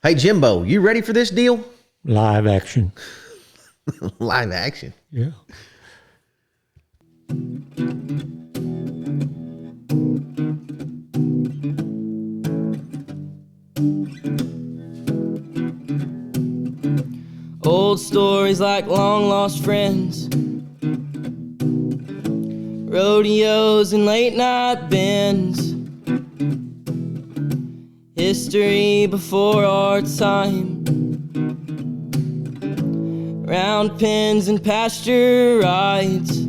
Hey, Jimbo, you ready for this deal? Live action. Live action. Yeah. Old stories like long lost friends, rodeos and late night bends, history before our time, round pens and pasture rides,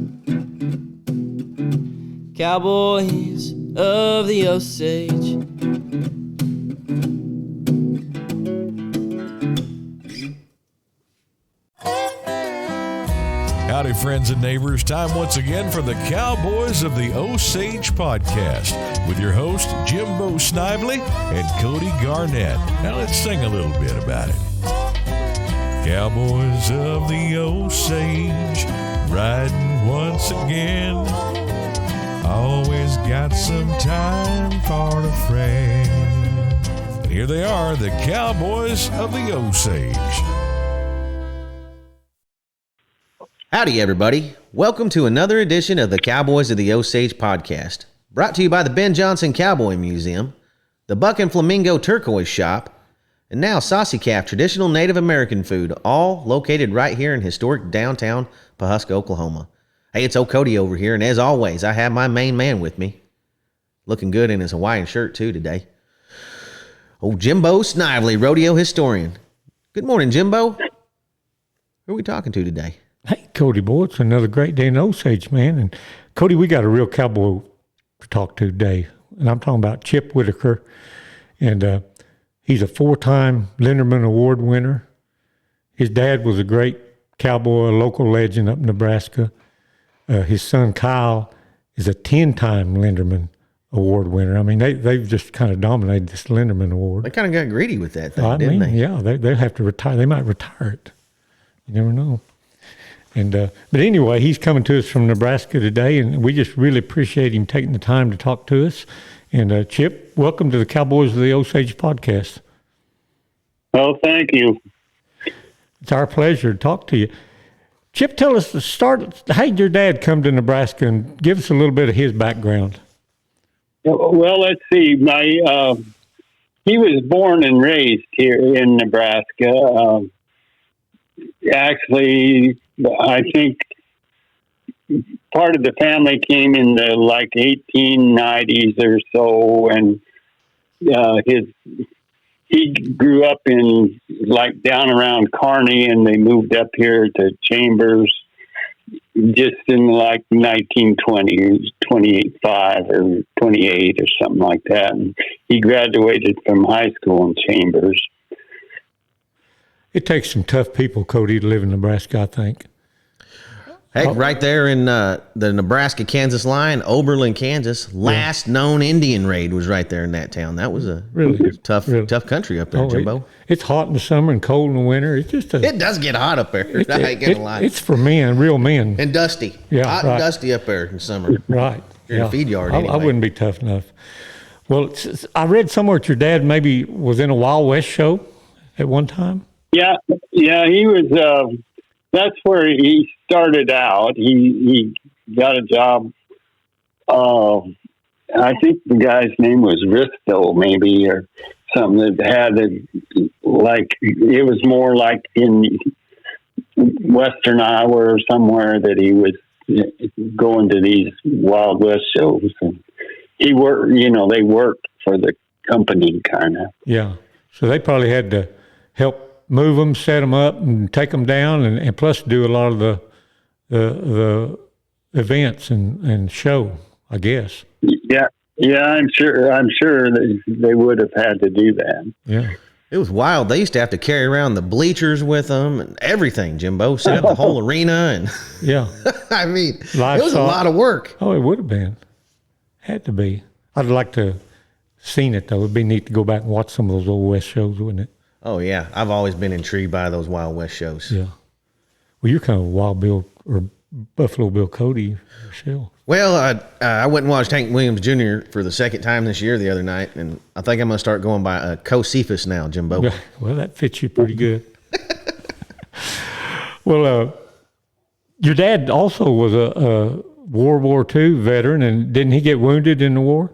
cowboys of the Osage. Howdy, friends and neighbors. Time once again for the Cowboys of the Osage podcast with your host, Jimbo Snively and Cody Garnett. Now let's sing a little bit about it. Cowboys of the Osage, riding once again. Always got some time for a friend. And here they are, the Cowboys of the Osage. Howdy, everybody. Welcome to another edition of the Cowboys of the Osage podcast, brought to you by the Ben Johnson Cowboy Museum, the Buck and Flamingo Turquoise Shop, and now Saucy Calf Traditional Native American Food, all located right here in historic downtown Pawhuska, Oklahoma. Hey, it's old Cody over here, and as always, I have my main man with me, looking good in his Hawaiian shirt too today. Old Jimbo Snively, rodeo historian. Good morning, Jimbo. Who are we talking to today? Hey, Cody, boy, it's another great day in Osage, man. And Cody, we got a real cowboy to talk to today. And I'm talking about Chip Whitaker. And he's a 4-time Linderman Award winner. His dad was a great cowboy, a local legend up in Nebraska. His son, Kyle, is a 10-time Linderman Award winner. I mean, they've just kind of dominated this Linderman Award. They kind of got greedy with that thing, didn't they? Yeah, they'll have to retire. They might retire it. You never know. And but anyway, he's coming to us from Nebraska today, and we just really appreciate him taking the time to talk to us. And Chip, welcome to the Cowboys of the Osage podcast. Oh, thank you. It's our pleasure to talk to you. Chip, tell us the start. How did your dad come to Nebraska, and give us a little bit of his background? Well, let's see. He was born and raised here in Nebraska. Actually, I think part of the family came in the 1890s or so, and he grew up in down around Kearney, and they moved up here to Chambers just in 1920s, 28 or 28 or something like that. And he graduated from high school in Chambers. It takes some tough people, Cody, to live in Nebraska, I think. Heck, right there in the Nebraska-Kansas line, Oberlin, Kansas, last known Indian raid was right there in that town. That was a really tough country up there, Jimbo. It's hot in the summer and cold in the winter. It's just it does get hot up there. I ain't gonna lie. It's for men, real men. And dusty. Yeah, hot and dusty up there in summer. Right. You're in a feed yard anyway. I wouldn't be tough enough. Well, I read somewhere that your dad maybe was in a Wild West show at one time. Yeah, he was. That's where he started out. He got a job. I think the guy's name was Risto, maybe, or something that had it was more like in Western Iowa or somewhere that he was going to these Wild West shows. And he worked. They worked for the company, kind of. Yeah, so they probably had to help move them, set them up, and take them down, and plus do a lot of the events and show, I guess. Yeah, I'm sure that they would have had to do that. Yeah, it was wild. They used to have to carry around the bleachers with them and everything, Jimbo. Set up the whole arena, and yeah, I mean, Livestock. It was a lot of work. Oh, it would have been, had to be. I'd like to seen it though. It'd be neat to go back and watch some of those old West shows, wouldn't it? Oh, yeah. I've always been intrigued by those Wild West shows. Yeah. Well, you're kind of a Wild Bill or Buffalo Bill Cody yourself? Well, I went and watched Hank Williams Jr. for the second time this year the other night, and I think I'm going to start going by Co-Cephas now, Jimbo. Well, that fits you pretty good. Well, your dad also was a World War II veteran, and didn't he get wounded in the war?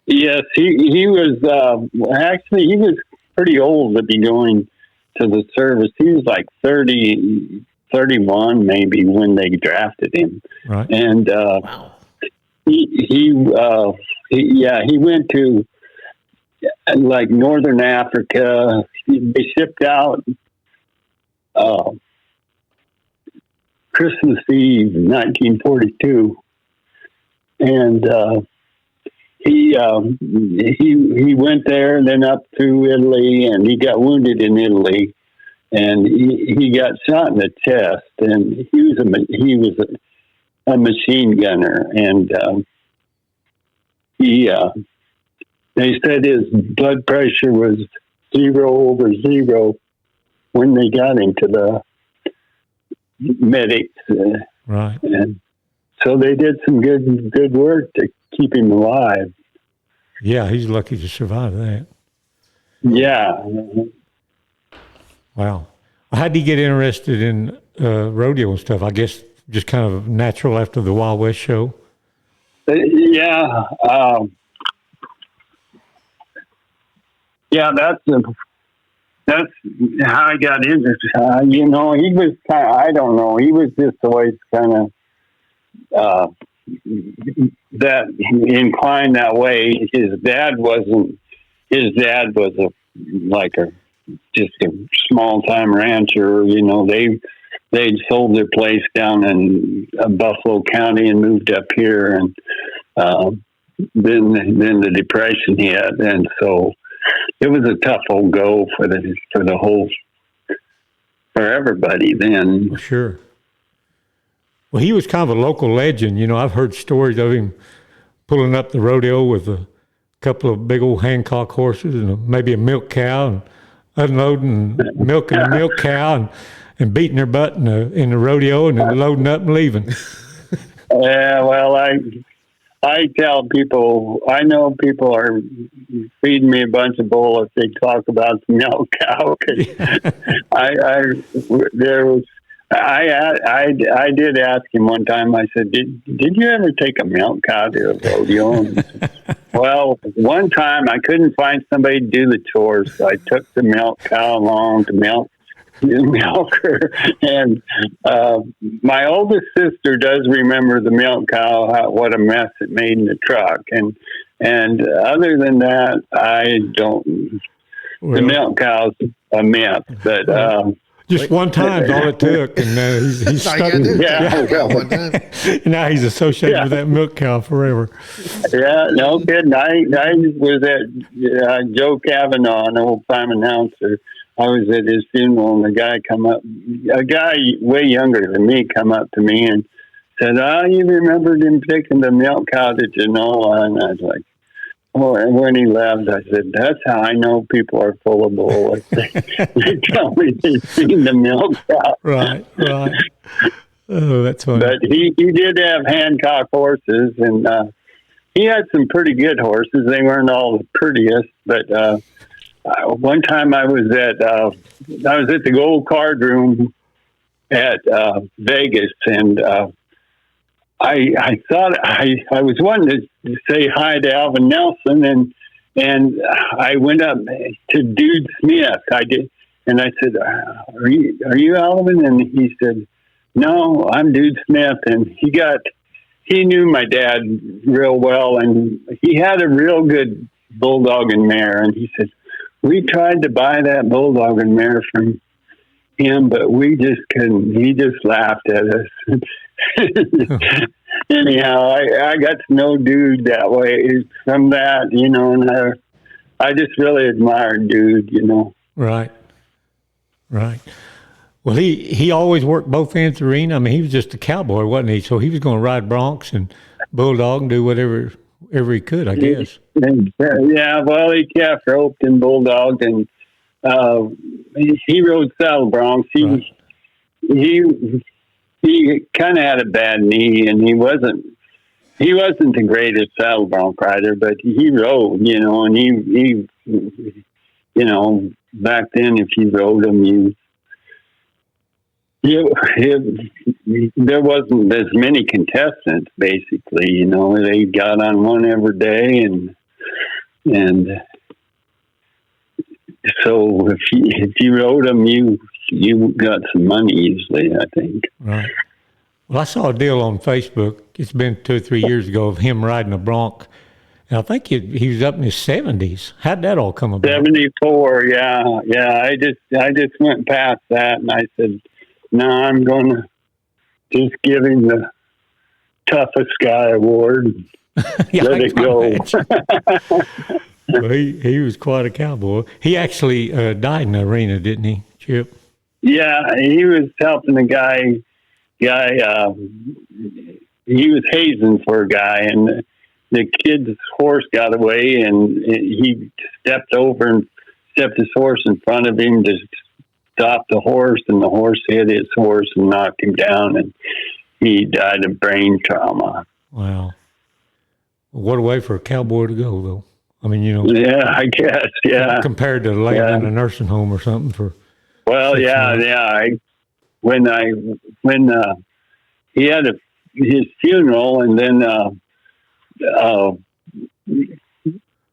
Yes, he was actually he was pretty old to be going to the service. He was like 30, 31 maybe when they drafted him. Right. And Wow. he went to like Northern Africa. They shipped out Christmas Eve, 1942, and he went there and then up to Italy, and he got wounded in Italy, and he got shot in the chest, and he was a machine gunner, and they said his blood pressure was 0/0 when they got him to the medics, Right. and so they did some good work to keep him alive. Yeah, he's lucky to survive that. Yeah. Wow. How did he get interested in rodeo and stuff? I guess just kind of natural after the Wild West show. Yeah. Yeah, that's how I got into he was kind of, I don't know, he was just always kind of that inclined that way. His dad was just a small time rancher. They'd sold their place down in Buffalo County and moved up here, and then the Depression hit, and so it was a tough old go for everybody then. Well, sure. Well, he was kind of a local legend. I've heard stories of him pulling up the rodeo with a couple of big old Hancock horses and maybe a milk cow, and unloading, milking the milk cow, and beating their butt in the rodeo, and then loading up and leaving. Yeah, well, I tell people, I know people are feeding me a bunch of bull if they talk about the milk cow. I did ask him one time. I said, "Did you ever take a milk cow to a rodeo?" Well, one time I couldn't find somebody to do the chores, so I took the milk cow along to milk her. And my oldest sister does remember the milk cow, what a mess it made in the truck. And other than that, I don't. Well, the milk cow's a myth, but. Just one time is all it took, and he's stuck. Yeah. One time. Now he's associated with that milk cow forever. Yeah, no kidding. I was at Joe Cavanaugh, an old-time announcer. I was at his funeral, and a guy way younger than me come up to me and said, you remembered him taking the milk cow, did you know? And I was like, oh, and when he left, I said, that's how I know people are full of bull. They tell me they've seen the milk cow. Right. Oh, that's funny. But he did have Hancock horses, and he had some pretty good horses. They weren't all the prettiest, but one time I was at the Gold Card Room at Vegas, and I thought I was wanting to say hi to Alvin Nelson, and I went up to Dude Smith. I did, and I said, "Are you Alvin?" And he said, "No, I'm Dude Smith." And he knew my dad real well, and he had a real good bulldog and mare. And he said, "We tried to buy that bulldog and mare from him, but we just couldn't. He just laughed at us." Anyhow, I got to know Dude that way from that, and I just really admired Dude, Right. Well, he always worked both ends of the arena. I mean, he was just a cowboy, wasn't he? So he was going to ride broncs and bulldog and do whatever he could, I guess. Yeah, well, he calf roped and bulldogged, and he rode saddle broncs. He he kind of had a bad knee, and he wasn't the greatest saddle bronc rider, but he rode, and he back then, if you rode him, there wasn't as many contestants, basically. They got on one every day, and so if you rode them, you got some money usually, I think. Right. Well, I saw a deal on Facebook. It's been 2 or 3 years ago of him riding a bronc, and I think he was up in his 70s. How'd that all come about? 74, yeah. I just went past that, and I said, no, I'm going to just give him the toughest guy award. Yeah, let it go. Well, he was quite a cowboy. He actually died in the arena, didn't he, Chip? Yeah, he was helping a guy. He was hazing for a guy, and the kid's horse got away, and he stepped his horse in front of him to stop the horse, and the horse hit his horse and knocked him down, and he died of brain trauma. Wow. What a way for a cowboy to go, though. I mean, Yeah, I guess, yeah. Compared to laying in a nursing home or something for. Well, when he had his funeral, and then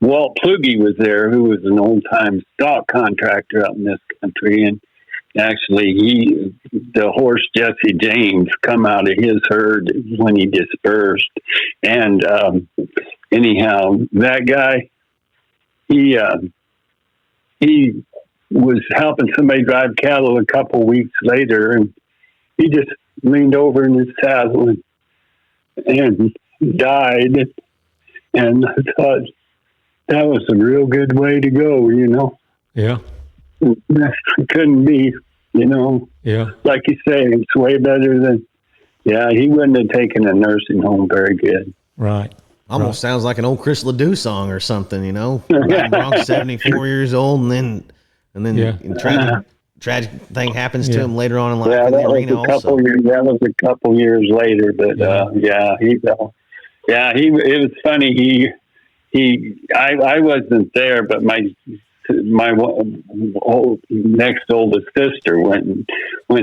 Walt Plugy was there, who was an old-time stock contractor out in this country, and actually the horse Jesse James come out of his herd when he dispersed, and anyhow, that guy, he was helping somebody drive cattle a couple weeks later, and he just leaned over in his saddle and died. And I thought that was a real good way to go, Yeah. It couldn't be, Yeah. like you say, it's way better than, he wouldn't have taken a nursing home very good. Right. Almost sounds like an old Chris Ledoux song or something, Bronc's 74 years old, and then tragic thing happens to him later on in life in the arena also. That was a couple years later, but it was funny. I wasn't there, but my next oldest sister went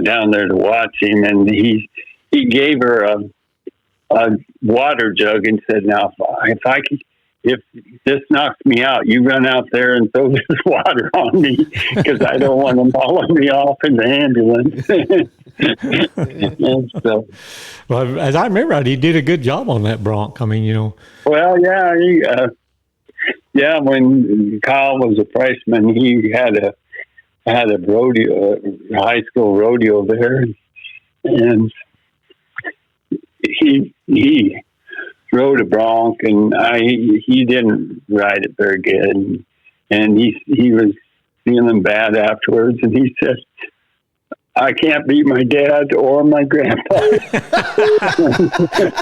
down there to watch him, and he gave her a water jug and said, "Now, if this knocks me out, you run out there and throw this water on me, because I don't want them hauling me off in the ambulance." And so, well, as I remember, he did a good job on that bronc. I mean, Well, when Kyle was a freshman, he had a rodeo, a high school rodeo there, and he rode a bronc, and he didn't ride it very good, and he was feeling bad afterwards, and he said, "I can't beat my dad or my grandpa."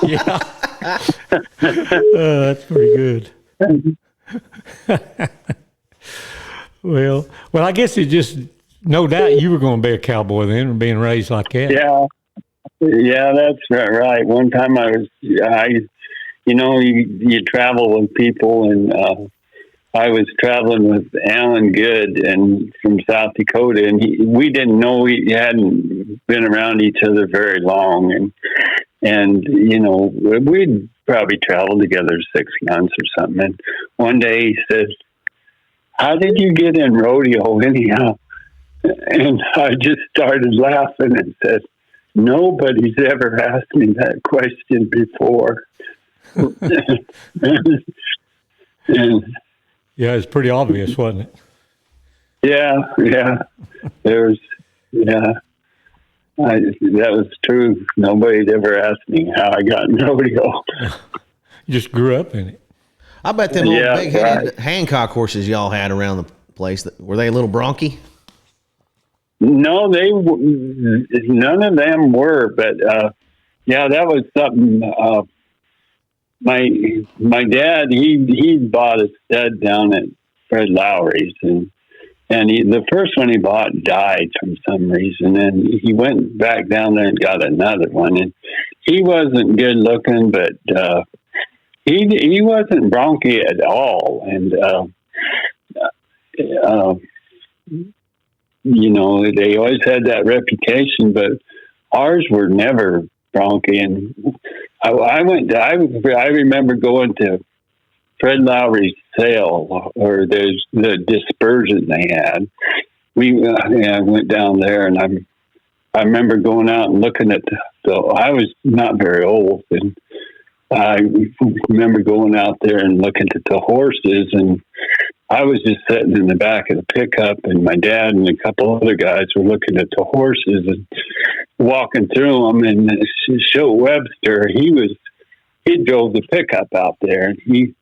Yeah. That's pretty good. Well, I guess it just, no doubt you were going to be a cowboy then, being raised like that. Yeah, that's right. One time you travel with people, and I was traveling with Alan Good and from South Dakota, and we didn't know, we hadn't been around each other very long, and we'd probably traveled together 6 months or something. And one day he said, "How did you get in rodeo anyhow?" And I just started laughing and said, "Nobody's ever asked me that question before." And, yeah, it's pretty obvious, wasn't it? Yeah. That was true. Nobody'd ever asked me how I got in rodeo. You just grew up in it. I bet them little big-headed Hancock horses y'all had around the place, were they a little bronky? No, none of them were, but that was something. My dad, he bought a stud down at Fred Lowry's, and And the first one he bought died from some reason, and he went back down there and got another one. And he wasn't good looking, but he wasn't bronky at all. And they always had that reputation, but ours were never bronky. And I remember going to Fred Lowry's sale, or there's the dispersion they had. I went down there, and I remember going out and looking at I was not very old, and I remember going out there and looking at the horses, and I was just sitting in the back of the pickup, and my dad and a couple other guys were looking at the horses and walking through them. And Joe Webster, he drove the pickup out there, and he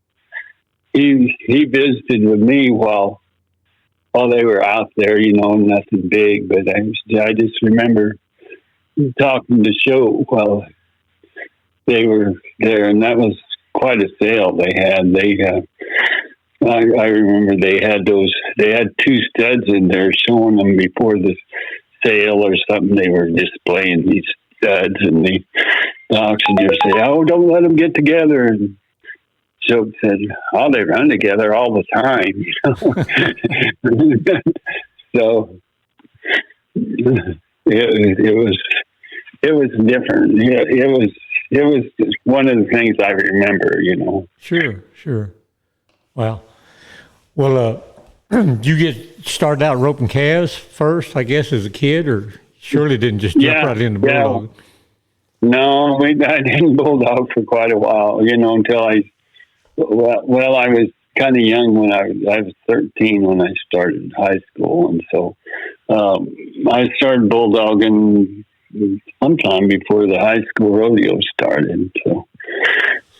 visited with me while they were out there. Nothing big, but I just remember talking to Joe while they were there, and that was quite a sale they had. I remember they had 2 studs in there showing them before the sale or something. They were displaying these studs, and the auctioneer said, "Oh, don't let them get together." And Joe said, "Oh, they run together all the time." So it was different. Yeah, it was one of the things I remember. Sure. Wow. Well, you get started out roping calves first, I guess, as a kid, or surely didn't just jump right into bulldog? No, I didn't bulldog for quite a while, until I was kind of young when I was 13 when I started high school. And so I started bulldogging sometime before the high school rodeo started. So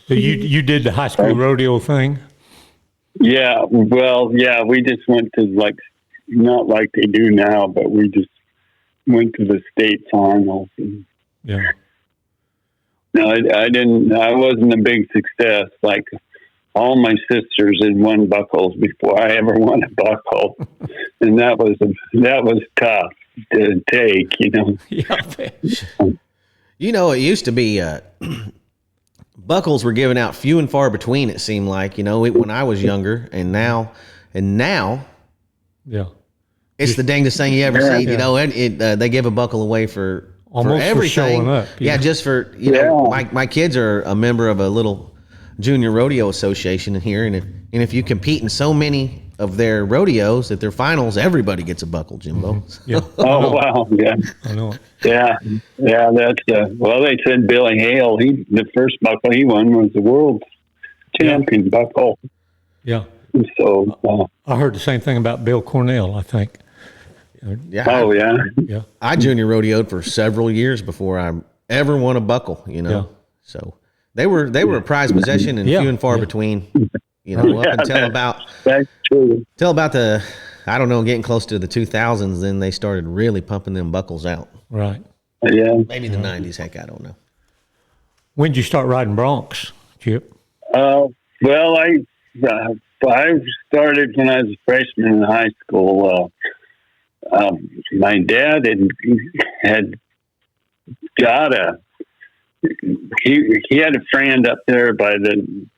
you did the high school rodeo thing? Yeah, we just went to not like they do now, but we just went to the state finals. Yeah. No, I didn't. I wasn't a big success. Like all my sisters had won buckles before I ever won a buckle, and that was tough to take. Yeah. It used to be. Buckles were given out few and far between. It seemed like when I was younger, and now, yeah, it's the dangest thing you ever see. They give a buckle away for almost everything. For showing up. Yeah, just for my kids are a member of a little junior rodeo association in here, and if you compete in so many of their rodeos at their finals, everybody gets a buckle, Jimbo. Mm-hmm. Yeah. Oh wow, yeah, I know it. Yeah. That's they said Billy Hale. The first buckle he won was the world champion buckle. Yeah. So I heard the same thing about Bill Cornell, I think. Yeah. Oh yeah. Yeah. I junior rodeoed for several years before I ever won a buckle. Yeah. So they were a prized possession and few and far between. Up until about the, I don't know, getting close to the 2000s, then they started really pumping them buckles out. Right. Yeah. Maybe the 90s. Heck, I don't know. When did you start riding broncs, Chip? Well, I started when I was a freshman in high school. My dad had got he had a friend up there by the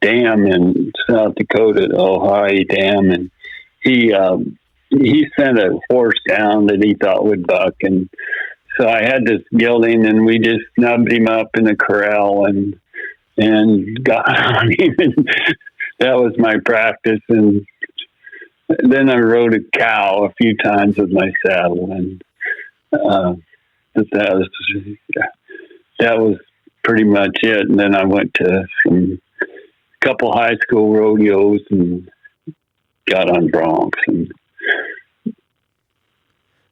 dam in South Dakota, the Ohio Dam, and he sent a horse down that he thought would buck, and so I had this gelding, and we just snubbed him up in the corral and got on him, and that was my practice. And then I rode a cow a few times with my saddle, and that was pretty much it. And then I went to a couple high school rodeos and got on broncs. And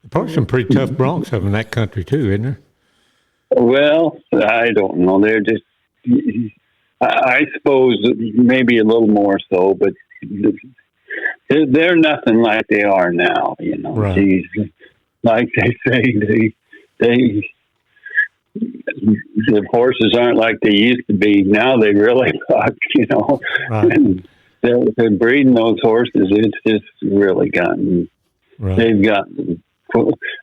probably some pretty tough broncs up in that country too, isn't there? Well, I don't know. They're just, I suppose maybe a little more so, but they're nothing like they are now. Right. Geez, like they say, the horses aren't like they used to be. Now they really buck, Right. And they're breeding those horses. It's just really gotten. Right. They've gotten.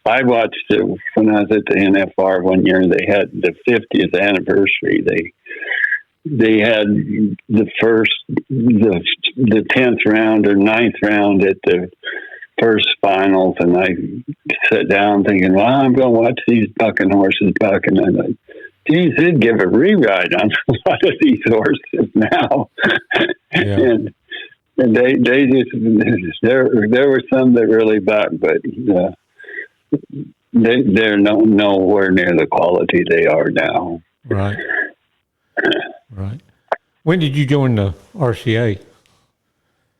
I watched it when I was at the NFR one year. They had the 50th anniversary. They had the 10th round or 9th round at the first finals, and I sat down thinking, well, I'm going to watch these bucking horses buck, and I thought, geez, they'd give a rewrite on a lot of these horses now. Yeah. and they just, there were some that really bucked, but they're nowhere near the quality they are now. Right. Right. When did you join the RCA?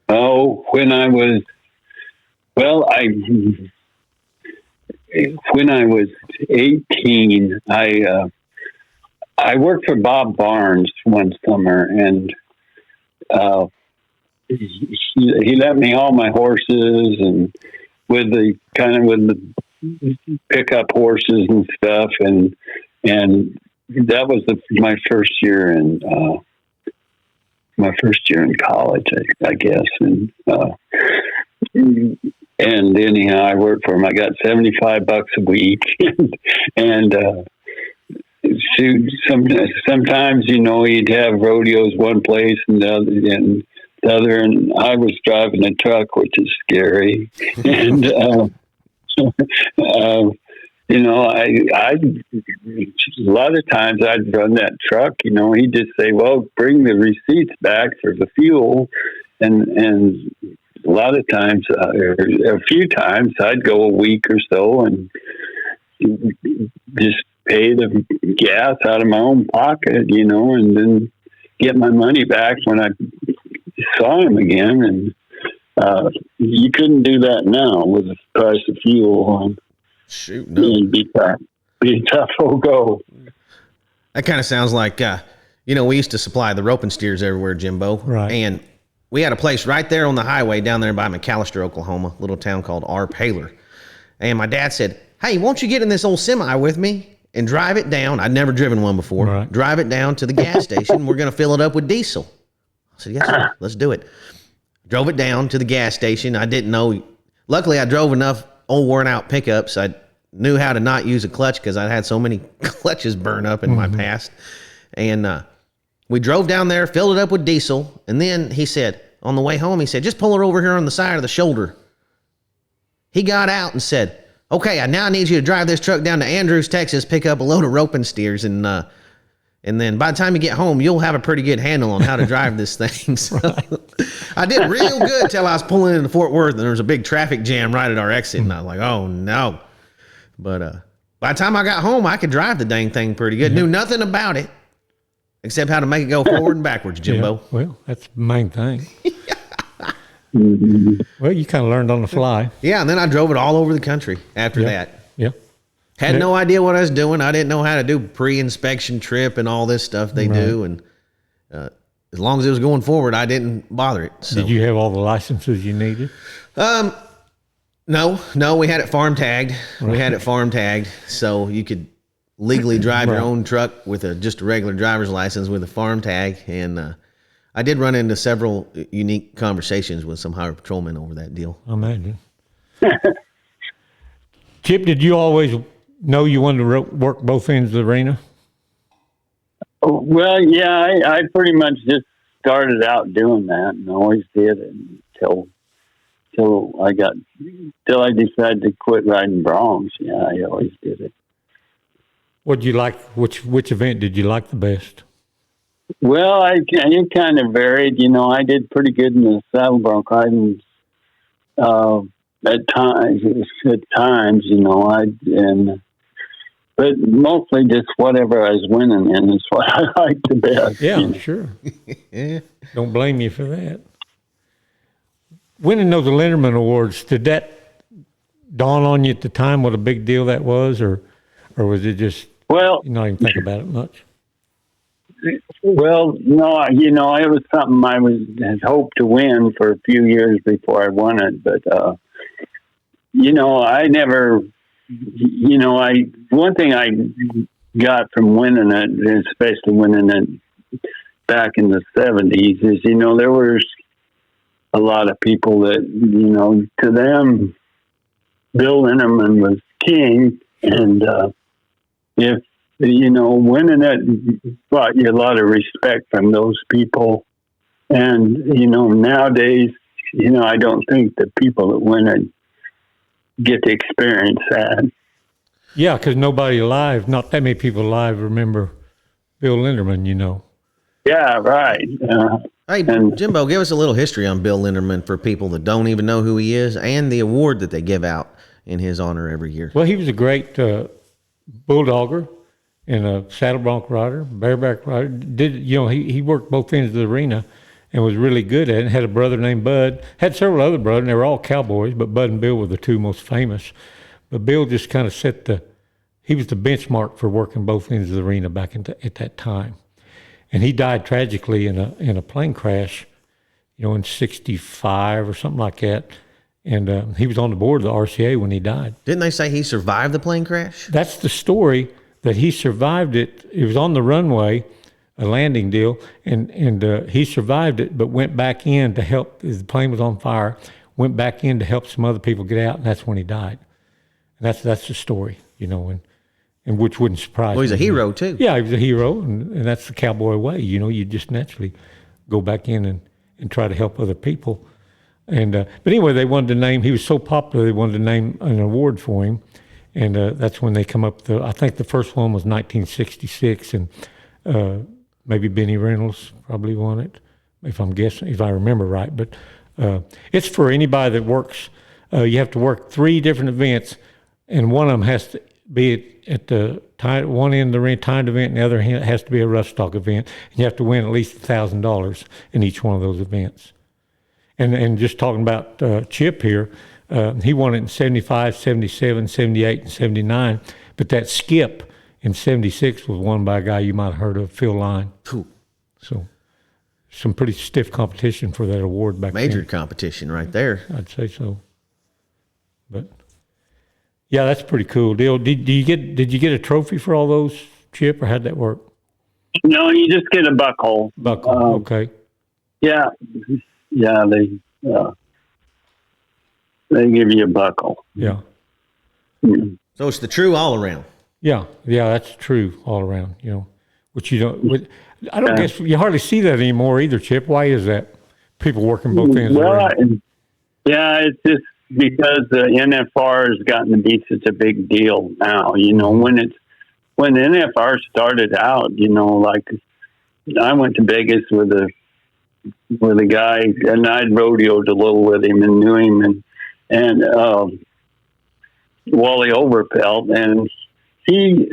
Oh, when I was 18, I worked for Bob Barnes one summer, and he let me haul my horses, and with the pickup horses and stuff, and that was my first year in college, I guess, and anyhow, I worked for him. I got $75 a week, and sometimes he'd have rodeos one place and the other, and I was driving a truck, which is scary, and I a lot of times I'd run that truck. He'd just say, "Well, bring the receipts back for the fuel," and a lot of times, a few times, I'd go a week or so and just pay the gas out of my own pocket, and then get my money back when I saw him again. And you couldn't do that now with the price of fuel. Shoot, no. It'd be tough. Be a tough old go. That kind of sounds like, we used to supply the rope and steers everywhere, Jimbo. Right. And we had a place right there on the highway down there by McAllister, Oklahoma, a little town called Paler. And my dad said, "Hey, won't you get in this old semi with me and drive it down?" I'd never driven one before. Right. Drive it down to the gas station. We're going to fill it up with diesel. I said, "Yes, sir. Let's do it." Drove it down to the gas station. I didn't know. Luckily, I drove enough old worn out pickups. I knew how to not use a clutch because I had so many clutches burn up in my past. And we drove down there, filled it up with diesel. And then he said, on the way home, he said, "Just pull her over here on the side of the shoulder." He got out and said, "Okay, I need you to drive this truck down to Andrews, Texas, pick up a load of rope and steers. And then by the time you get home, you'll have a pretty good handle on how to drive this thing." So I did real good till I was pulling into Fort Worth, and there was a big traffic jam right at our exit. And I was like, oh, no. But by the time I got home, I could drive the dang thing pretty good. Knew nothing about it except how to make it go forward and backwards, Jimbo. Yeah, well, that's the main thing. Well, you kind of learned on the fly. Yeah, and then I drove it all over the country after that. Yeah. Had no idea what I was doing. I didn't know how to do pre-inspection trip and all this stuff they do. And as long as it was going forward, I didn't bother it. So. Did you have all the licenses you needed? No, we had it farm tagged. We had it farm tagged, so you could legally drive your own truck with just a regular driver's license with a farm tag. And I did run into several unique conversations with some highway patrolmen over that deal. I imagine. Chip, did you always know you wanted to work both ends of the arena? Well, yeah, I pretty much just started out doing that, and always did it until I decided to quit riding broncs. Yeah, I always did it. What did you like? Which event did you like the best? Well, it kind of varied. I did pretty good in the saddle bronc riding. At times, but mostly just whatever I was winning in is what I liked the best. Yeah, I'm sure. Don't blame you for that. Winning those Linderman Awards, did that dawn on you at the time what a big deal that was, or was it just you not even think about it much? Well, no, it was something I had hoped to win for a few years before I won it, but I never, one thing I got from winning it, especially winning it back in the 70s, is, there was a lot of people that, to them, Bill Linderman was king. And if, winning it brought you a lot of respect from those people. And, nowadays, I don't think the people that win it get to experience that. Yeah, because nobody alive, not that many people alive remember Bill Linderman, Yeah, right. Hey, Jimbo, give us a little history on Bill Linderman for people that don't even know who he is, and the award that they give out in his honor every year. Well, he was a great bulldogger and a saddle bronc rider, bareback rider. He worked both ends of the arena and was really good at it. Had a brother named Bud. Had several other brothers, and they were all cowboys, but Bud and Bill were the two most famous. But Bill just kind of he was the benchmark for working both ends of the arena back at that time. And he died tragically in a plane crash, in 65 or something like that. And he was on the board of the RCA when he died. Didn't they say he survived the plane crash? That's the story, that he survived it. It was on the runway, a landing deal, and he survived it, but went back in to help. The plane was on fire, went back in to help some other people get out, and that's when he died. And that's the story, and which wouldn't surprise me. Well, he's a hero, too. Yeah, he was a hero, and that's the cowboy way. You just naturally go back in and try to help other people. And but anyway, they wanted to name. He was so popular, they wanted to name an award for him, and that's when they come up. I think the first one was 1966, and maybe Benny Reynolds probably won it, if I remember right. But it's for anybody that works. You have to work 3 different events, and one of them has to be at the one end of the ring, timed event, and the other hand has to be a rough stock event. And you have to win at least $1,000 in each one of those events. And just talking about Chip here, he won it in 75, 77, 78, and 79. But that skip in 76 was won by a guy you might have heard of, Phil Line. Cool. So some pretty stiff competition for that award back then. Major competition right there. I'd say so. But yeah, that's a pretty cool deal. Did you get a trophy for all those, Chip, or how'd that work? No, you just get a buckle. Okay. Yeah, they give you a buckle. Yeah. Mm. So it's the true all around. Yeah, that's true all around. Which you don't. I don't guess you hardly see that anymore either, Chip. Why is that? People working both ends. Well, yeah, it's just because the NFR has gotten to be such a big deal now. When the NFR started out, like I went to Vegas with a guy, and I'd rodeoed a little with him and knew him, and Wally Overpelt, and he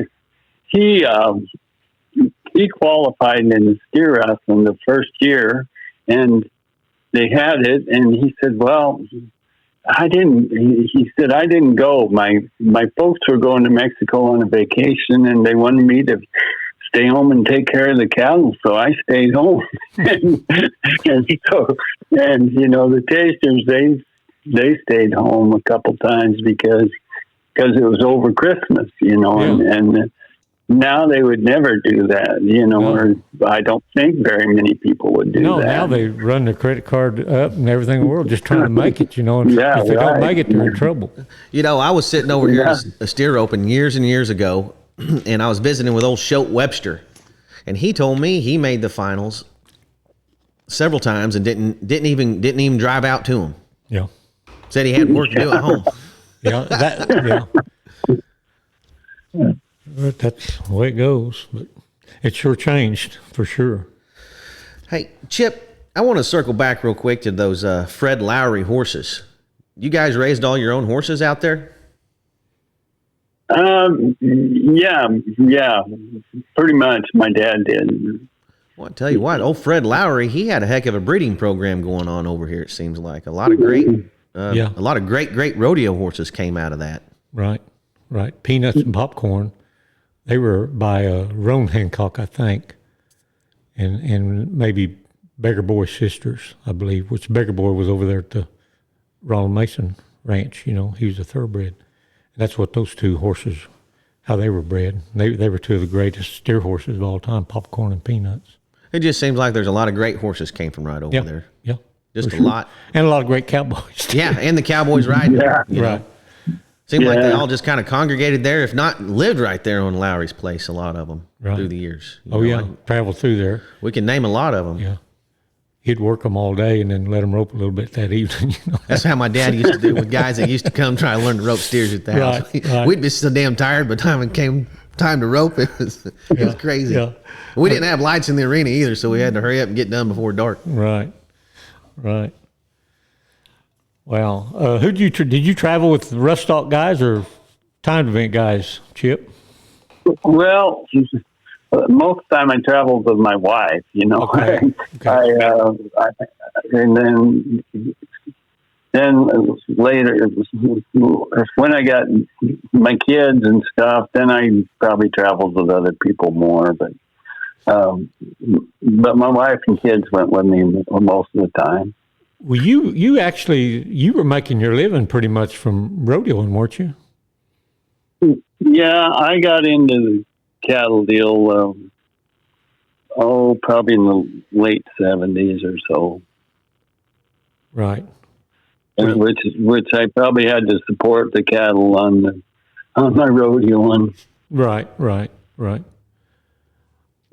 qualified in the steer wrestling the first year, and they had it, and he said, "Well, I didn't." He said, "I didn't go. My folks were going to Mexico on a vacation, and they wanted me to stay home and take care of the cattle, so I stayed home." and the tasters they stayed home a couple times because it was over Christmas, and now they would never do that, or I don't think very many people would do that. No, now they run their credit card up and everything in the world just trying to make it, and Yeah, if they right. don't make it, they're in trouble. I was sitting over here at a steer open years and years ago, and I was visiting with old Shote Webster, and he told me he made the finals several times and didn't even drive out to them. Yeah. Said he had work to do at home. Yeah. But that's the way it goes. But it sure changed for sure. Hey, Chip, I want to circle back real quick to those Fred Lowry horses. You guys raised all your own horses out there? Yeah, pretty much. My dad did. Well, I tell you what, old Fred Lowry, he had a heck of a breeding program going on over here. It seems like a lot of great rodeo horses came out of that. Right. Peanuts and Popcorn. They were by Roan Hancock, I think, and maybe Beggar Boy's sisters, I believe. Which Beggar Boy was over there at the Ronald Mason Ranch. He was a thoroughbred. And that's what those two horses, how they were bred. They were two of the greatest steer horses of all time, Popcorn and Peanuts. It just seems like there's a lot of great horses came from right over there. Yeah. Just a lot. And a lot of great cowboys. Yeah, and the cowboys riding. Yeah. You know? Right. Seemed like they Yeah. all just kind of congregated there, if not lived right there on Lowry's Place, a lot of them Right. through the years. You Oh, know, yeah. like, Travel through there. we can name a lot of them. Yeah. He'd work them all day and then let them rope a little bit that evening. You know? That's how my dad used to do with guys that used to come try to learn to rope steers at the house. Right. We'd be so damn tired by the time it came time to rope. It was crazy. Yeah. We didn't have lights in the arena either, so we had to hurry up and get done before dark. Right. Wow. Did you travel with the rough stock guys or timed event guys, Chip? Well, most of the time I traveled with my wife, you know. Okay. And then later, when I got my kids and stuff, then I probably traveled with other people more. But my wife and kids went with me most of the time. Well, you were making your living pretty much from rodeoing, weren't you? Yeah, I got into the cattle deal, probably in the late 70s or so. Right. Which I probably had to support the cattle on my rodeo one. Right.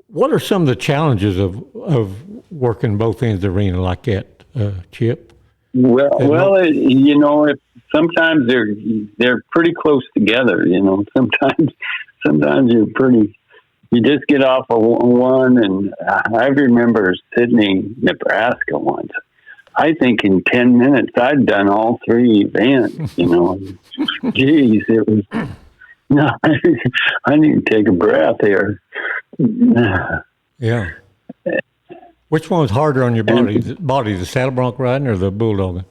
What are some of the challenges of working both ends of the arena like that, Chip? Sometimes they're pretty close together. You know, sometimes you just get off of one, and I remember Sydney, Nebraska once. I think in 10 minutes I'd done all three events. You know, geez, it was. No, I need to take a breath here. Yeah. Which one was harder on your body, the saddle bronc riding or the bulldogging?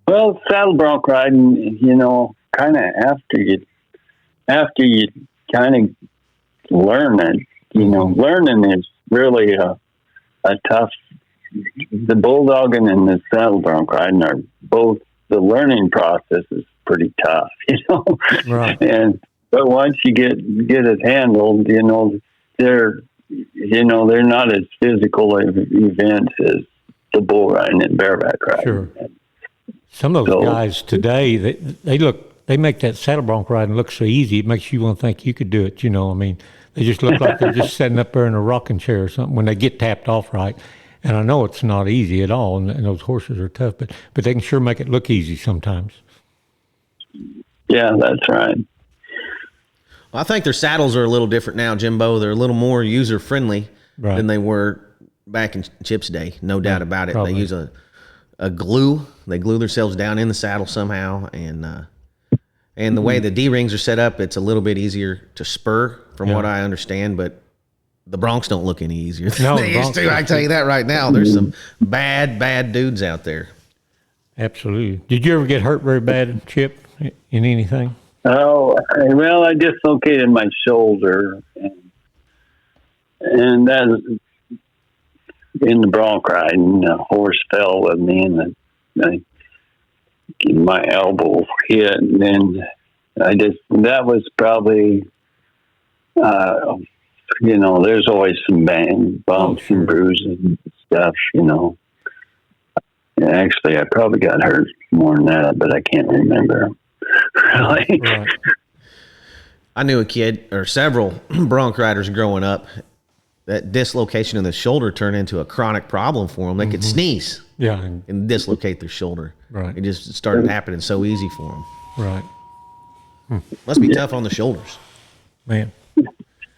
Well, saddle bronc riding, you know, kind of after you kind of learn it, you know, learning is really a tough. The bulldogging and the saddle bronc riding are both, the learning process is pretty tough, you know. Right. But once you get it handled, you know, they're not as physical of events as the bull riding and bareback riding. Sure. Some of those guys today, they make that saddle bronc riding look so easy. It makes you want to think you could do it. You know, I mean, they just look like they're just sitting up there in a rocking chair or something when they get tapped off right. And I know it's not easy at all, and those horses are tough, but they can sure make it look easy sometimes. Yeah, that's right. Well, I think their saddles are a little different now, Jimbo. They're a little more user friendly than they were back in Chip's day. No doubt about it. Probably. They use a glue. They glue themselves down in the saddle somehow, and the way the D-rings are set up, it's a little bit easier to spur, from what I understand. But the broncs don't look any easier than they used to. I can tell you that right now. There's some bad dudes out there. Absolutely. Did you ever get hurt very bad, Chip, in anything? Oh, well, I dislocated my shoulder, and that in the bronc ride, and the horse fell with me, and my elbow hit, and then that was probably, you know, there's always some bumps and bruises and stuff, you know. And actually, I probably got hurt more than that, but I can't remember. Really. Right. I knew a kid or several bronc riders growing up that dislocation of the shoulder turned into a chronic problem for them. They could sneeze and dislocate their shoulder. Right. It just started happening so easy for them. Right. Must be tough on the shoulders. Man.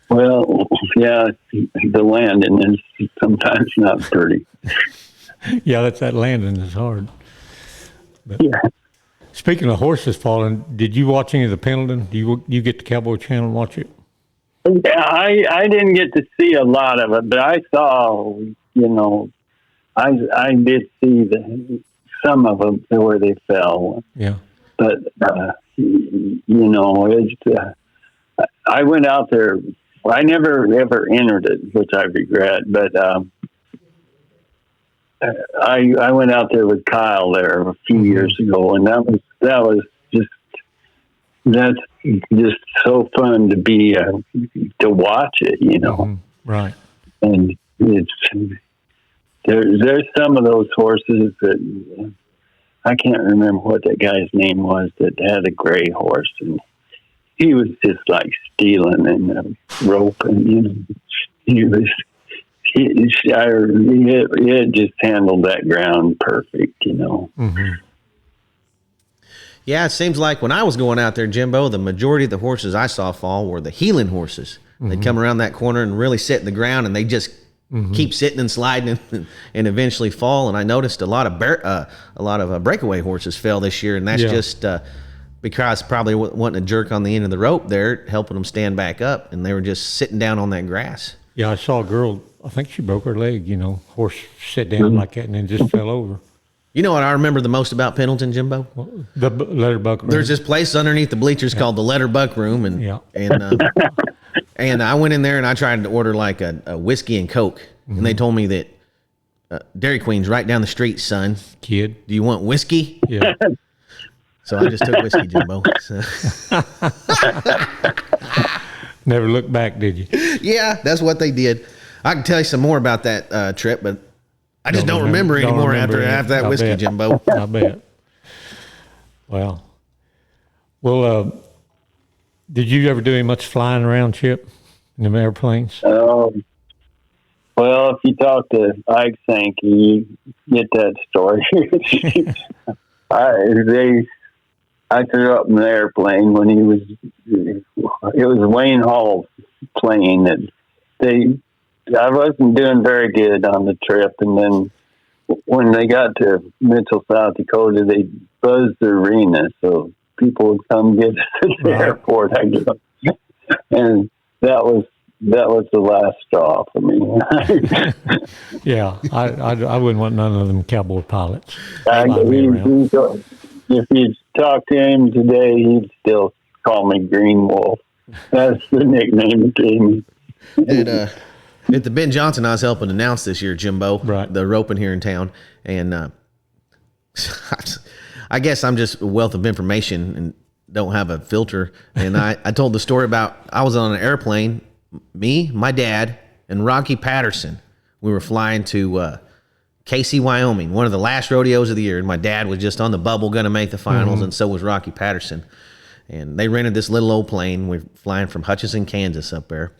Well, yeah, the landing is sometimes not pretty. Yeah, that landing is hard. But Yeah. speaking of horses falling, did you watch any of the Pendleton? Do you get the Cowboy Channel and watch it? Yeah, I didn't get to see a lot of it, but I saw, you know, I did see some of them where they fell. Yeah. But, you know, I went out there. I never ever entered it, which I regret, but I went out there with Kyle there a few years ago, and that's just so fun to be to watch it, you know. Right. And there's some of those horses that I can't remember what that guy's name was that had a gray horse, and he was just like stealing in the rope, and he had just handled that ground perfect, Mm-hmm. Yeah, it seems like when I was going out there, Jimbo, the majority of the horses I saw fall were the heeling horses. Mm-hmm. They'd come around that corner and really sit in the ground, and they just keep sitting and sliding and eventually fall. And I noticed a lot of breakaway horses fell this year, and that's just because probably wasn't a jerk on the end of the rope there, helping them stand back up, and they were just sitting down on that grass. Yeah, I saw a girl, I think she broke her leg, horse sat down like that and then just fell over. You know what I remember the most about Pendleton, Jimbo? The letter buck room. There's this place underneath the bleachers called the Letter Buck Room, and I went in there and I tried to order like a whiskey and Coke, and they told me that Dairy Queen's right down the street, son. Kid. Do you want whiskey? Yeah. So I just took whiskey, Jimbo. So. Never looked back, did you? Yeah, that's what they did. I can tell you some more about that trip, but I just don't remember anymore after that whiskey, Jimbo. I bet. Well, did you ever do any much flying around, Chip, in them airplanes? Well, if you talk to Ike Sankey, you get that story. I threw up in the airplane when it was Wayne Hall's plane that I wasn't doing very good on the trip, and then when they got to Mitchell, South Dakota, they buzzed the arena so people would come get us at the airport, I guess. And that was the last straw for me. Yeah, I wouldn't want none of them cowboy pilots. If you talk to him today, he'd still call me Green Wolf. That's the nickname he gave me. At the Ben Johnson I was helping announce this year, Jimbo, the roping here in town, and I guess I'm just a wealth of information and don't have a filter. And I told the story about I was on an airplane, me, my dad, and Rocky Patterson. We were flying to Casey, Wyoming, one of the last rodeos of the year, and my dad was just on the bubble going to make the finals, and so was Rocky Patterson. And they rented this little old plane. We're flying from Hutchinson, Kansas up there.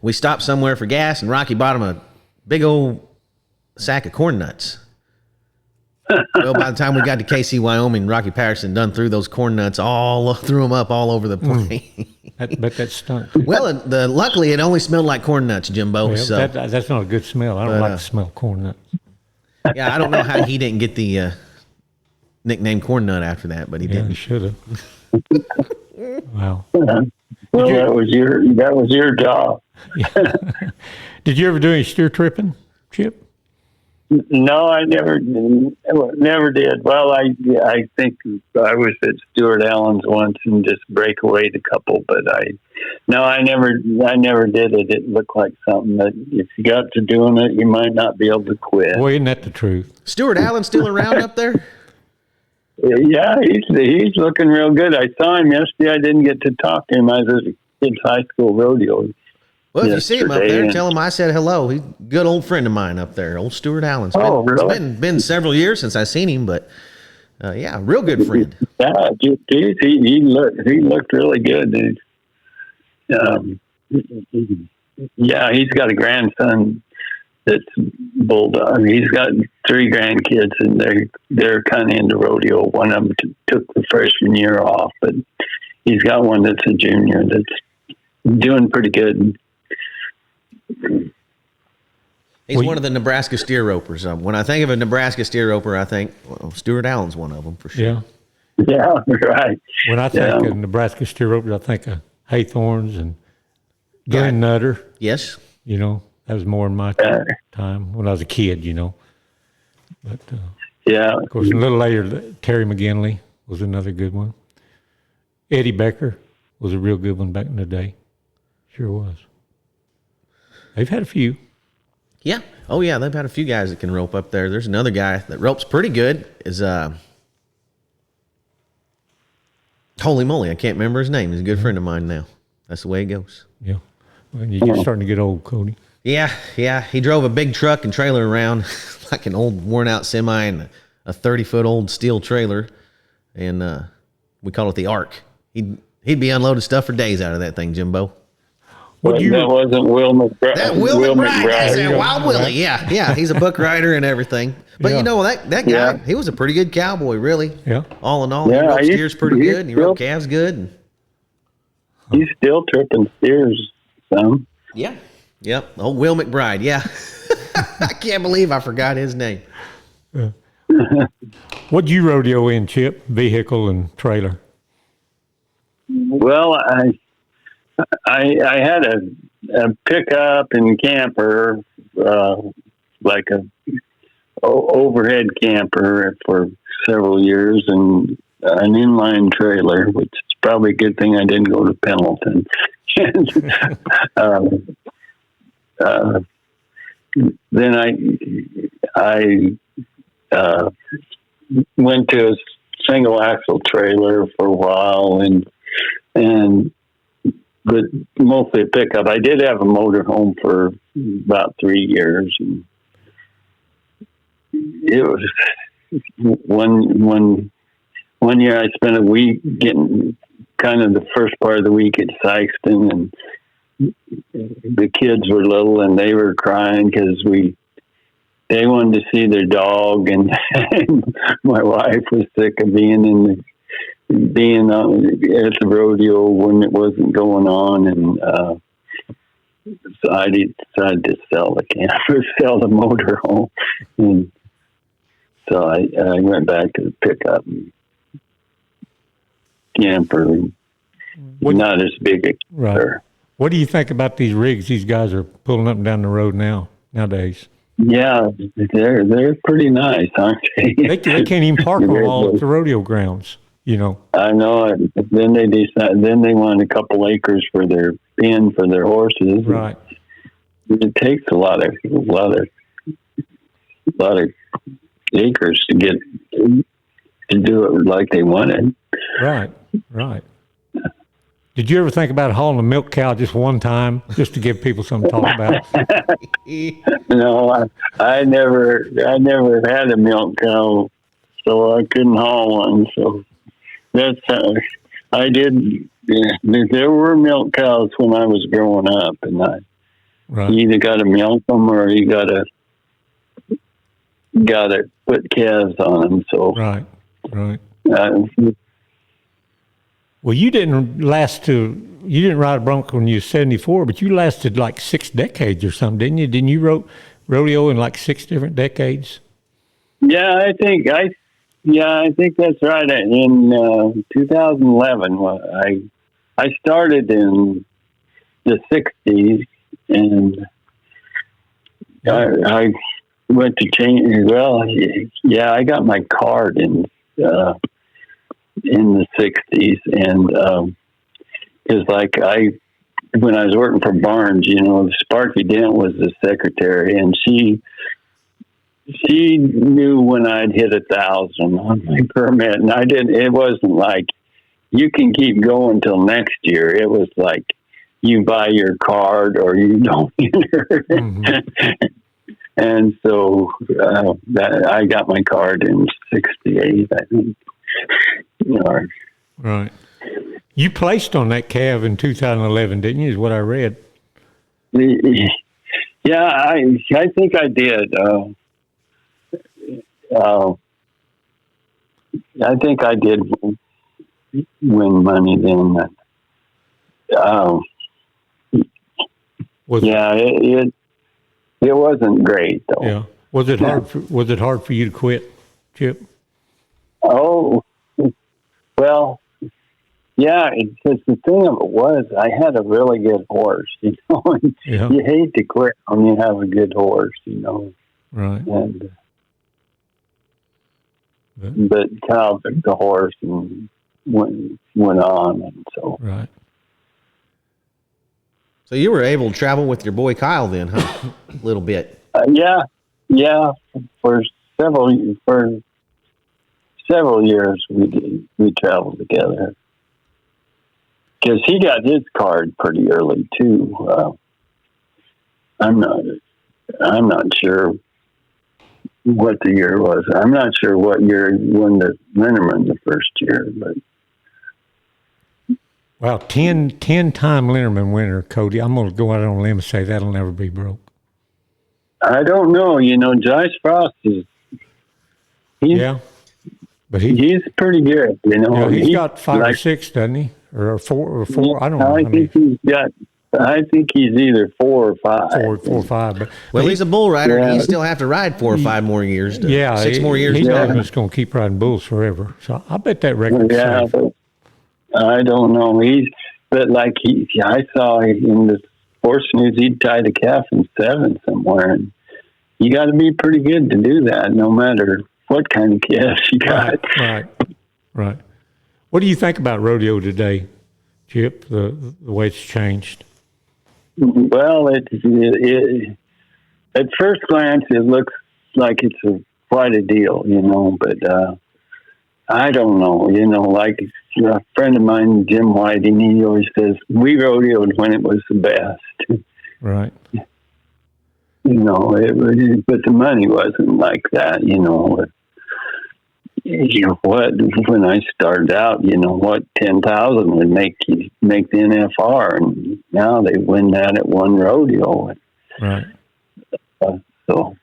We stopped somewhere for gas, and Rocky bought him a big old sack of corn nuts. Well, by the time we got to Casey, Wyoming, Rocky Patterson done threw those corn nuts threw them up all over the plane. But that stunk. Well, luckily it only smelled like corn nuts, Jimbo. Well, so that's not a good smell. I don't like the smell of corn nuts. Yeah, I don't know how he didn't get the nickname Corn Nut after that, but he did. He should have. Wow. Well, that was your job. Yeah. Did you ever do any steer tripping, Chip? No, I never did. Well, I think I was at Stuart Allen's once and just breakawayed a couple, but I never did it. It looked like something that if you got to doing it, you might not be able to quit. Boy, isn't that the truth? Stuart Allen still around up there? Yeah, he's looking real good. I saw him yesterday. I didn't get to talk to him. I was at a kid's high school rodeo. Well, if you see him up there, tell him I said hello. He's a good old friend of mine up there, old Stuart Allen. Really? It's been several years since I've seen him, but yeah, real good friend. Yeah, he looked really good. Yeah, he's got a grandson that's bulldog. He's got 3 grandkids, and they're kind of into rodeo. One of them took the freshman year off, but he's got one that's a junior that's doing pretty good. He's one of the Nebraska steer ropers. When I think of a Nebraska steer roper, I think Stuart Allen's one of them for sure. Yeah, right. When I think of Nebraska steer ropers, I think of Haythorns and Glenn Nutter. Yes. That was more in my time when I was a kid, But of course, a little later, Terry McGinley was another good one. Eddie Becker was a real good one back in the day. Sure was. They've had a few. Yeah. Oh, yeah. They've had a few guys that can rope up there. There's another guy that ropes pretty good. Holy moly, I can't remember his name. He's a good friend of mine now. That's the way it goes. Yeah. Well, you're just starting to get old, Cody. Yeah. He drove a big truck and trailer around like an old worn out semi and a 30-foot old steel trailer. And we call it the Ark. He'd be unloading stuff for days out of that thing, Jimbo. That wasn't Will McBride. That Will McBride. I said, Wild Willie. Yeah. He's a book writer and everything. But you know, that guy, he was a pretty good cowboy, really. Yeah. All in all, he rode steers pretty good, and he rode calves good. And he's still tripping steers some. yeah. Yep. Old Will McBride. Yeah. I can't believe I forgot his name. What'd you rodeo in, Chip? Vehicle and trailer? Well, I had a pickup and camper, like a overhead camper for several years, and an inline trailer, which is probably a good thing I didn't go to Pendleton. Then I went to a single axle trailer for a while, but mostly a pickup. I did have a motor home for about 3 years, and it was one year I spent a week getting kind of the first part of the week at Sykeston, and the kids were little and they were crying because they wanted to see their dog, and my wife was sick of being at the rodeo when it wasn't going on, and so I decided to sell the motor home, and so I went back to the pickup and camper. Not as big a camper. Right. What do you think about these rigs these guys are pulling up and down the road nowadays? Yeah, they're pretty nice, aren't they? They can't even park them all at the rodeo grounds, you know. I know. Then they decide. Then they want a couple acres for their pen for their horses. Right. It takes a lot of acres to do it like they wanted. Right. Did you ever think about hauling a milk cow just one time, just to give people something to talk about? No, I never had a milk cow, so I couldn't haul one. So that's I did. Yeah, there were milk cows when I was growing up, and you either got to milk them or you got to put calves on them. So right. Well, you didn't ride a bronco when you were 74, but you lasted like 6 decades or something, didn't you? Didn't you rodeo in like 6 different decades? Yeah, I think that's right. In 2011, I started in the 60s, and I went to change. Well, yeah, I got my card in the 60s, and because when I was working for Barnes, Sparky Dent was the secretary, and she knew when I'd hit 1,000 on my permit, and I didn't. It wasn't like you can keep going till next year. It was like you buy your card or you don't enter. Mm-hmm. And so I got my card in 68, I think. Right. You placed on that calf in 2011, didn't you? Is what I read. Yeah, I think I did. I think I did win money then. It wasn't great though. Yeah. Was it hard for you to quit, Chip? Oh, well, yeah. Because the thing of it was, I had a really good horse. You hate to quit when you have a good horse. Right. And but Kyle took the horse and went on, and so right. So you were able to travel with your boy Kyle then, huh? A little bit. Yeah. For several years we traveled together because he got his card pretty early too. I'm not sure what the year was. I'm not sure what year he won the Linderman the first year, but. Wow, 10-time Linderman winner, Cody. I'm going to go out on a limb and say that'll never be broke. I don't know. Josh Frost but he's pretty good. He's got 5 or 6, doesn't he? Or 4 or 4? I don't know. I think he's either 4 or 5. 4 or 5. But he's a bull rider. Yeah. He still have to ride 4 or 5 more years. 6 more years. He's not just going to keep riding bulls forever. So I bet that record. Yeah, but I don't know. I saw in the sports news he tied a calf in 7 somewhere, and you got to be pretty good to do that, no matter what kind of calf you got. Right. What do you think about rodeo today, Chip? The way it's changed. Well, at first glance, it looks like it's quite a deal, but I don't know. Like a friend of mine, Jim Whiting, he always says, we rodeoed when it was the best. Right. But the money wasn't like that, when I started out, 10,000 would make the NFR, and now they win that at one rodeo. Right. So.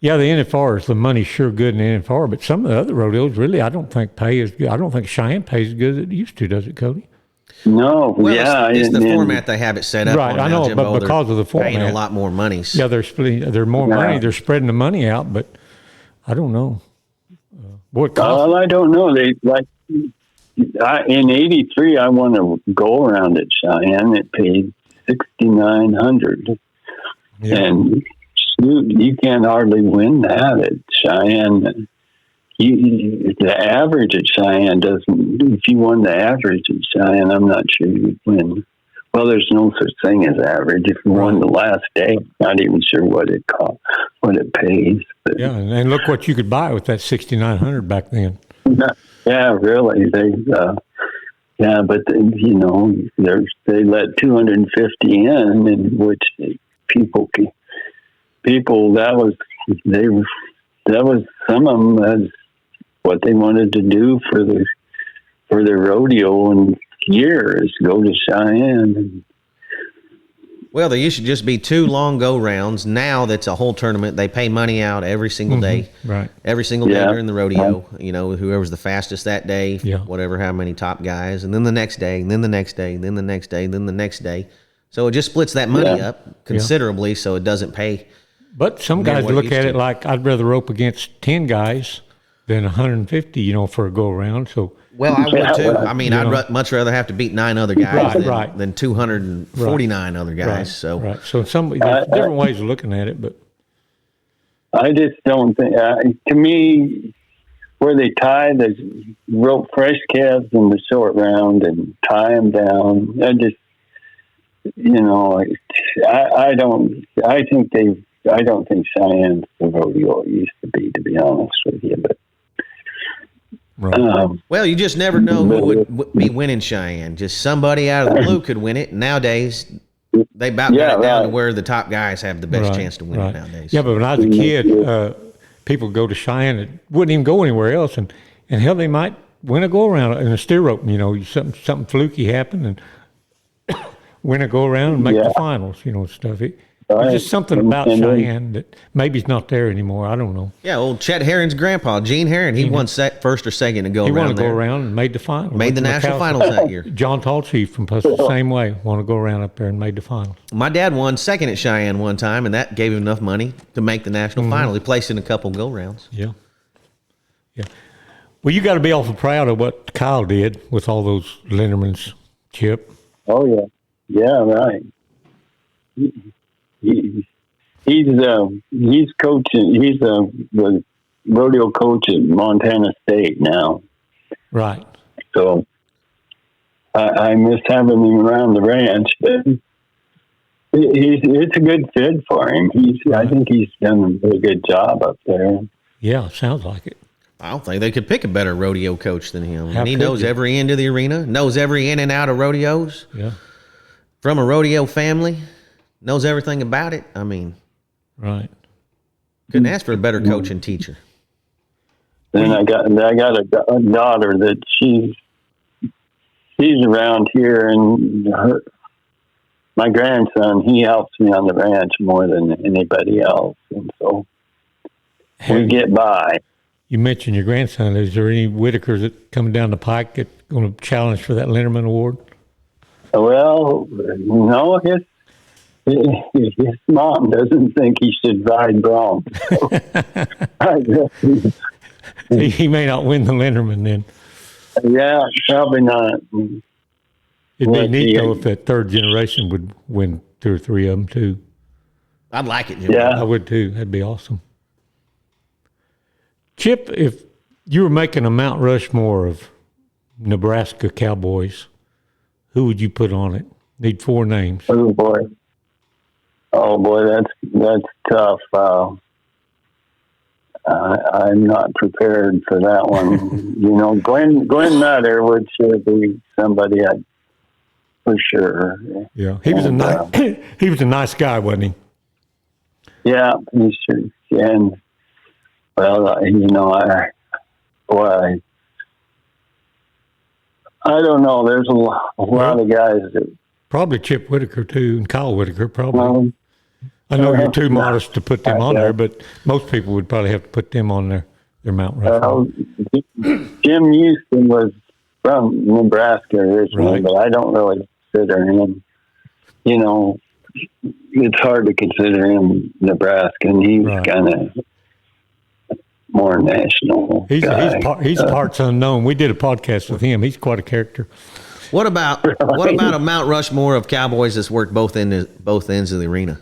Yeah, the NFR, the money's sure good in the NFR, but some of the other rodeos really I don't think pay as good. I don't think Cheyenne pays as good as it used to, does it, Cody? No, it's the format they have it set up. Right, on I now, know, Jimbo, but because of the format, paying a lot more money. Yeah, they're more money. They're spreading the money out, but I don't know. Well, I don't know. In '83, I won a go around at Cheyenne. It paid $6,900, and you can't hardly win that at Cheyenne. The average at Cheyenne doesn't. If you won the average at Cheyenne, I'm not sure you'd win. Well, there's no such thing as average. If you won the last day, I'm not even sure what it costs, what it pays. But, yeah, and look what you could buy with that $6,900 back then. Yeah, really. They, but they let 250 in, which people that was some of them. That's what they wanted to do for their rodeo and year is go to Cheyenne. Well, there used to just be 2 long go rounds. Now that's a whole tournament. They pay money out every single day. Right. Every single day during the rodeo. Whoever's the fastest that day, whatever, how many top guys, and then the next day, and then the next day, and then the next day, and then the next day. So it just splits that money up considerably, so it doesn't pay. But some guys look at it like I'd rather rope against 10 guys than 150, for a go around. So. Well, I would too. I mean, I'd much rather have to beat 9 other guys than 249 other guys. Right. So, there's different ways of looking at it, but I just don't think. To me, where they tie the rope fresh calves in the short round and tie them down, I just, I don't think Cheyenne's the rodeo it used to be honest with you, but. Right. Well, you just never know who would be winning Cheyenne. Just somebody out of the blue could win it. Nowadays, they about got it down to where the top guys have the best chance to win it nowadays. Yeah, but when I was a kid, people go to Cheyenne and wouldn't even go anywhere else, and hell, they might win a go around in a steer rope. Something fluky happened and win a go around and make the finals. Stuff. There's just something about Cheyenne that maybe it's not there anymore. I don't know. Yeah, old Chet Herron's grandpa, Gene Herron, he won first or second to go around. He won to go around and made the finals. Made the national finals that year. John Tallchief from Puss the same way, wanted to go around up there and made the finals. My dad won second at Cheyenne one time, and that gave him enough money to make the national final. He placed in a couple go rounds. Yeah. Well, you got to be awful proud of what Kyle did with all those Lindermans, Chip. Oh, yeah. Yeah, right. He's coaching. He's the rodeo coach at Montana State now. Right. So I miss having him around the ranch, but it's a good fit for him. I think he's done a really good job up there. Yeah, sounds like it. I don't think they could pick a better rodeo coach than him. And he knows every end of the arena, knows every in and out of rodeos. Yeah. From a rodeo family. knows everything about it. I mean, Right. couldn't ask for a better coach and teacher. Then I got a daughter that she's around here, and my grandson, he helps me on the ranch more than anybody else, and so we get by. You mentioned your grandson. Is there any Whitakers that coming down the pike that going to challenge for that Linderman Award? Well, no, his mom doesn't think he should ride broncs. So I guess He may not win the Linderman then. yeah, probably not. It'd be neat though if that third generation would win 2 or 3 of them too. I'd like it, Jim. Yeah. I would too. That'd be awesome. Chip, if you were making a Mount Rushmore of Nebraska Cowboys, who would you put on it? Need 4 names. Oh boy, that's tough. I'm not prepared for that one. You know, Glenn Nutter would sure be somebody for sure. Yeah, he was he was a nice guy, wasn't he? Yeah, he sure. And well, you know, I don't know. There's a lot of guys that probably Chip Whitaker too, and Kyle Whitaker probably. I know you're too modest to put them on there, but most people would probably have to put them on their Mount Rushmore. Jim Houston was from Nebraska originally, Right. but I don't really consider him. You know, it's hard to consider him Nebraskan. He's Right. kind of more national. He's parts unknown. We did a podcast with him. He's quite a character. What about a Mount Rushmore of Cowboys that's worked both ends of the arena?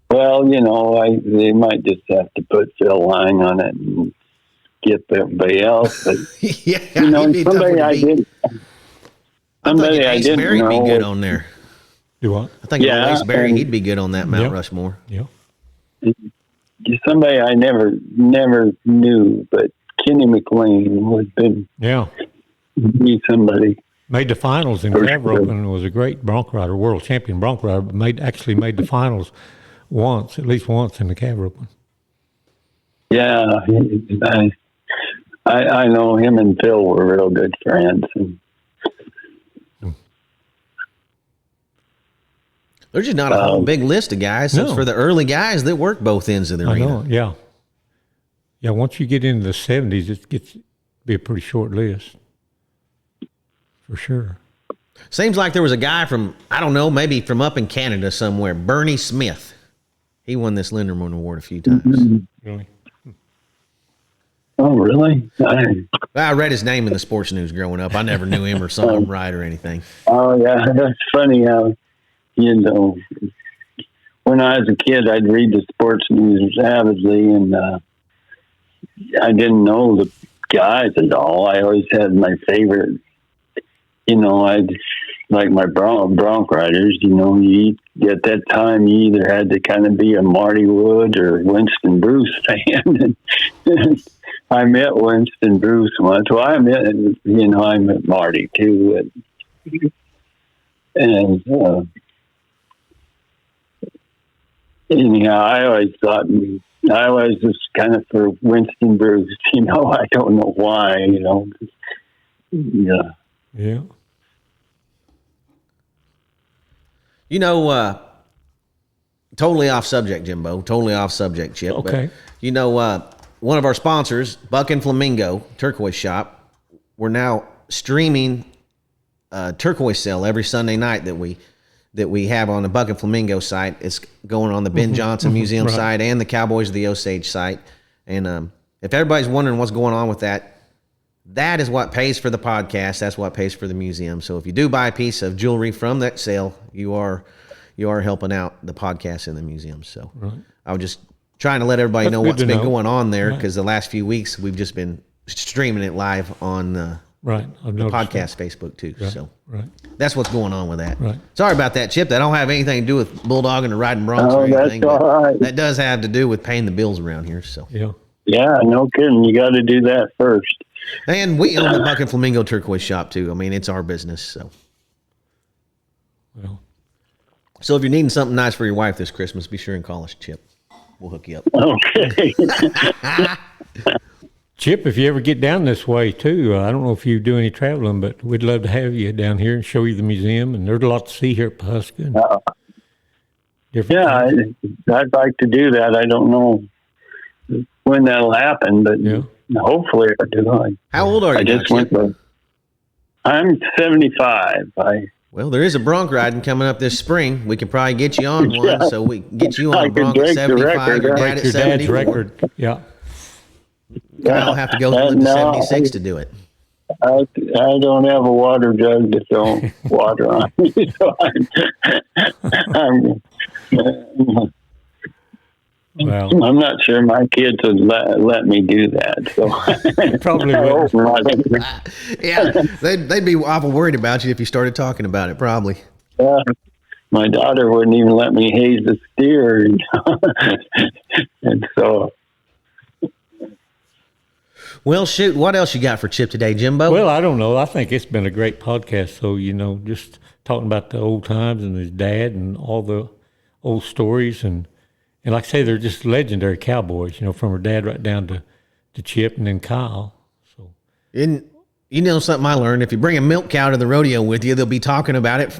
Well, you know, they might just have to put Phil Line on it and get everybody else. But Yeah, you know, he'd be somebody I didn't. Somebody I Ace didn't Berry'd know. be good on there. Do what? I think Yeah, Ace Berry, and- he'd be good on that Mount Yep. Rushmore. Yeah. Somebody I never knew, but Kenny McLean would Yeah. be somebody. Made the finals in For Cav sure. roping, was a great bronc rider, world champion bronc rider, but actually made the finals at least once in the Cav roping. Yeah, I know him and Phil were real good friends. And, There's just not a whole big list of guys. So No. for the early guys that work both ends of the I arena. know, yeah. Yeah, once you get into the 70s, it gets to be a pretty short list. For sure. Seems like there was a guy from, I don't know, maybe from up in Canada somewhere, Bernie Smith. He won this Linderman Award a few times. Really? oh, really? I read his name in the sports news growing up. I never knew him or saw him right or anything. Oh, yeah, that's funny how, you know, when I was a kid, I'd read the sports news avidly, and I didn't know the guys at all. I always had my favorite, you know, like my bronc riders, you know, at that time, you either had to kind of be a Marty Wood or Winston Bruce fan. And I met Winston Bruce once. Well, I met Marty too. And anyhow, I always just kind of for Winston Bruce, you know, I don't know why, you know. Yeah. Yeah. You know, totally off subject, Jimbo. Totally off subject, Chip. Okay. But, you know, one of our sponsors, Buck and Flamingo Turquoise Shop, we're now streaming a turquoise sale every Sunday night that we have on the Buck and Flamingo site. It's going on the Ben Johnson Museum Right. site and the Cowboys of the Osage site. And if everybody's wondering what's going on with that, that is what pays for the podcast. That's what pays for the museum. So if you do buy a piece of jewelry from that sale, you are helping out the podcast and the museum. So I was just trying to let everybody That's know good what's to been know. going on there, Right. because the last few weeks we've just been streaming it live on Right. I've the noticed podcast Facebook too. that. So Right. that's what's going on with that. Right. Sorry about that, Chip. That don't have anything to do with bulldogging or riding broncs Oh, or that's anything. all but right. that does have to do with paying the bills around here. So. Yeah. Yeah, no kidding. You got to do that first. And we own the Buck and Flamingo Turquoise Shop too. I mean, it's our business. So Well, So if you're needing something nice for your wife this Christmas, be sure and call us, Chip. We'll hook you up. Okay. Chip, if you ever get down this way too, I don't know if you do any traveling, but we'd love to have you down here and show you the museum. And there's a lot to see here at Pawhuska. Yeah, I'd like to do that. I don't know when that'll happen, but hopefully I do. How old are you? I just went. I'm 75. Well, there is a bronc riding coming up this spring. We can probably get you on one, Yeah. so we can get you on I a could bronc at break the 75. record, Your yeah. dad Break at your dad's 74. record. Yeah. I'll have to go to No, 76 to do it. I don't have a water jug to throw water on. So I'm not sure my kids would let me do that. So Probably I would. hope not. Yeah, they'd be awful worried about you if you started talking about it, probably. My daughter wouldn't even let me haze the steer. And so... Well, shoot, what else you got for Chip today, Jimbo? Well, I don't know. I think it's been a great podcast. So, just talking about the old times and his dad and all the old stories. And like I say, they're just legendary cowboys, from her dad right down to Chip and then Kyle. So, And you know something I learned? If you bring a milk cow to the rodeo with you, they'll be talking about it,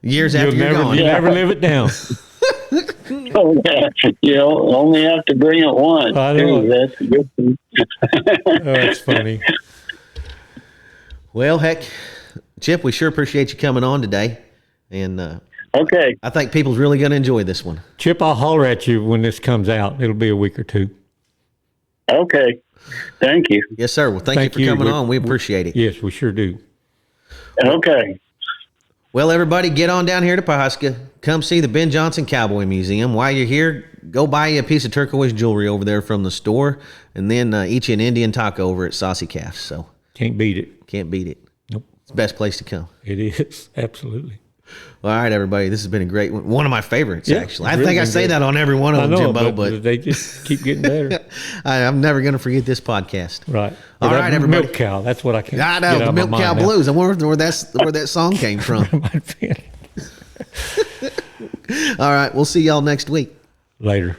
years after you're gone. You'll never live it down. You only have to bring it once. I know. Too. That's a good thing. That's funny. Well, heck, Chip, we sure appreciate you coming on today. And Okay. I think people's really going to enjoy this one. Chip, I'll holler at you when this comes out. It'll be a week or two. Okay. Thank you. Yes, sir. Well, thank you for coming on. We appreciate it. Yes, we sure do. Okay. Well, everybody, get on down here to Pawhuska. Come see the Ben Johnson Cowboy Museum. While you're here, go buy you a piece of turquoise jewelry over there from the store, and then eat you an Indian taco over at Saucy Calf. So Can't beat it. can't beat it. Nope. It's the best place to come. It is. Absolutely. All right, everybody. This has been a great one. One of my favorites, Yeah, actually. it's I really think I been say good. that on every one of I them, know, Jimbo, but they just keep getting better. I'm never going to forget this podcast. Right. All That right, everybody. Milk cow. That's what I can't I get know, out the of my Milk Cow mind now. Blues. I wonder where that song came from. Might be. All right, we'll see y'all next week. Later.